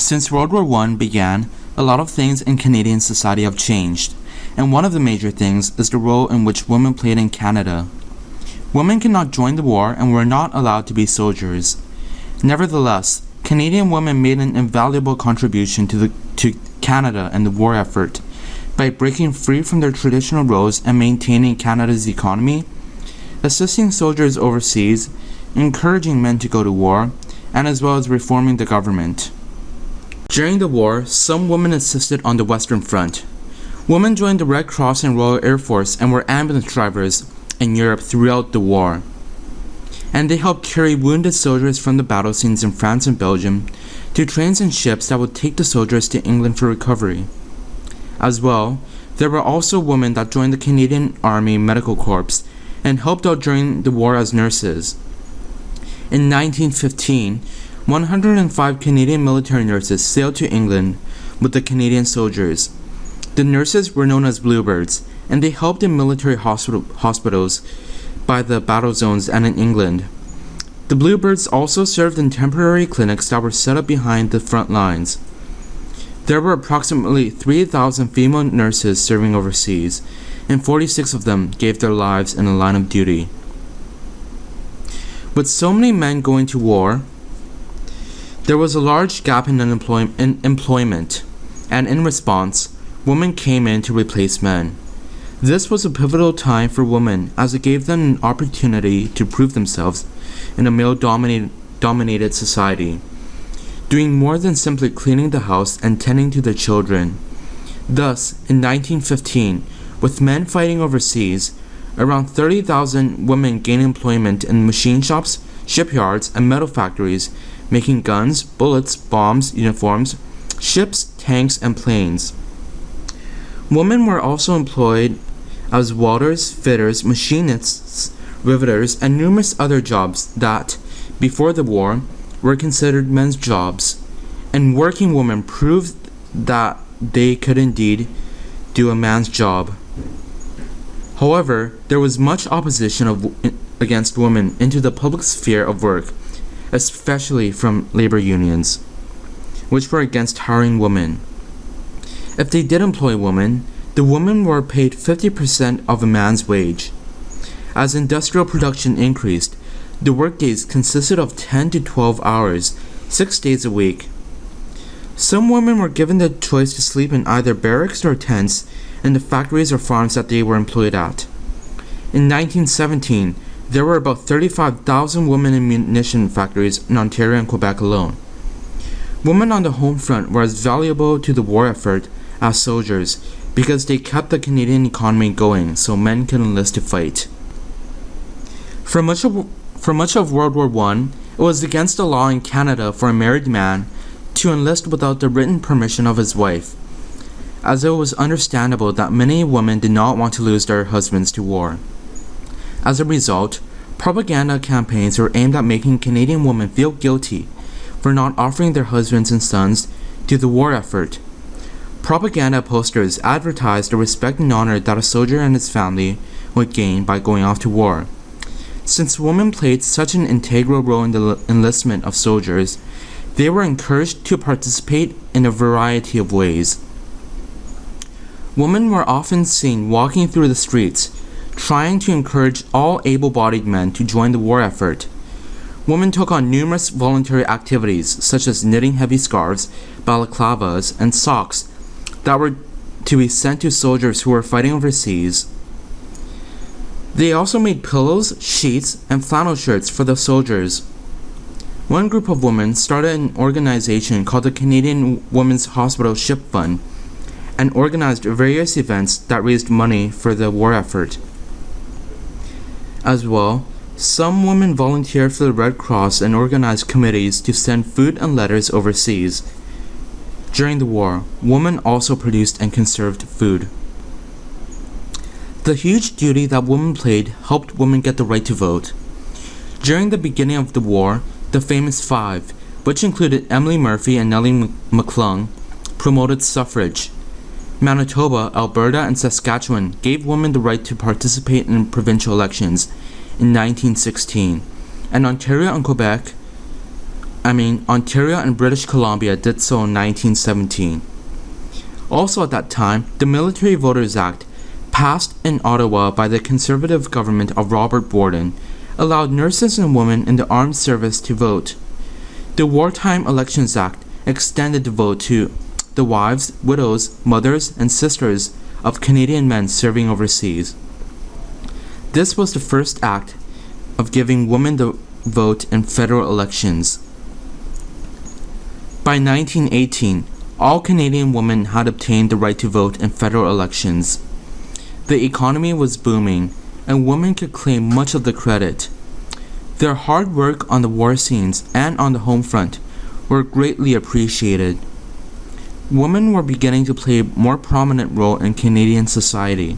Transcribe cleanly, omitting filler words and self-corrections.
Since World War I began, a lot of things in Canadian society have changed, and one of the major things is the role in which women played in Canada. Women could not join the war and were not allowed to be soldiers. Nevertheless, Canadian women made an invaluable contribution to Canada and the war effort by breaking free from their traditional roles and maintaining Canada's economy, assisting soldiers overseas, encouraging men to go to war, and as well as reforming the government. During the war, some women assisted on the Western Front. Women joined the Red Cross and Royal Air Force and were ambulance drivers in Europe throughout the war. And they helped carry wounded soldiers from the battle scenes in France and Belgium to trains and ships that would take the soldiers to England for recovery. As well, there were also women that joined the Canadian Army Medical Corps and helped out during the war as nurses. In 1915, 105 Canadian military nurses sailed to England with the Canadian soldiers. The nurses were known as Bluebirds, and they helped in military hospitals by the battle zones and in England. The Bluebirds also served in temporary clinics that were set up behind the front lines. There were approximately 3,000 female nurses serving overseas, and 46 of them gave their lives in the line of duty. With so many men going to war, there was a large gap in employment, and in response, women came in to replace men. This was a pivotal time for women as it gave them an opportunity to prove themselves in a male-dominated society, doing more than simply cleaning the house and tending to their children. Thus, in 1915, with men fighting overseas, around 30,000 women gained employment in machine shops, shipyards, and metal factories, making guns, bullets, bombs, uniforms, ships, tanks, and planes. Women were also employed as welders, fitters, machinists, riveters, and numerous other jobs that, before the war, were considered men's jobs, and working women proved that they could indeed do a man's job. However, there was much opposition against women into the public sphere of work, especially from labor unions, which were against hiring women. If they did employ women, the women were paid 50% of a man's wage. As industrial production increased, the workdays consisted of 10 to 12 hours, 6 days a week. Some women were given the choice to sleep in either barracks or tents in the factories or farms that they were employed at. In 1917, there were about 35,000 women in munition factories in Ontario and Quebec alone. Women on the home front were as valuable to the war effort as soldiers because they kept the Canadian economy going so men could enlist to fight. For much of World War I, it was against the law in Canada for a married man to enlist without the written permission of his wife, as it was understandable that many women did not want to lose their husbands to war. As a result, propaganda campaigns were aimed at making Canadian women feel guilty for not offering their husbands and sons to the war effort. Propaganda posters advertised the respect and honor that a soldier and his family would gain by going off to war. Since women played such an integral role in the enlistment of soldiers, they were encouraged to participate in a variety of ways. Women were often seen walking through the streets, trying to encourage all able-bodied men to join the war effort. Women took on numerous voluntary activities such as knitting heavy scarves, balaclavas, and socks that were to be sent to soldiers who were fighting overseas. They also made pillows, sheets, and flannel shirts for the soldiers. One group of women started an organization called the Canadian Women's Hospital Ship Fund and organized various events that raised money for the war effort. As well, some women volunteered for the Red Cross and organized committees to send food and letters overseas. During the war, women also produced and conserved food. The huge duty that women played helped women get the right to vote. During the beginning of the war, the Famous Five, which included Emily Murphy and Nellie McClung, promoted suffrage. Manitoba, Alberta, and Saskatchewan gave women the right to participate in provincial elections in 1916, and Ontario and Quebec Ontario and British Columbia did so in 1917. Also at that time, the Military Voters Act, passed in Ottawa by the Conservative government of Robert Borden, allowed nurses and women in the armed service to vote. The Wartime Elections Act extended the vote to the wives, widows, mothers, and sisters of Canadian men serving overseas. This was the first act of giving women the vote in federal elections. By 1918, all Canadian women had obtained the right to vote in federal elections. The economy was booming, and women could claim much of the credit. Their hard work on the war scenes and on the home front were greatly appreciated. Women were beginning to play a more prominent role in Canadian society.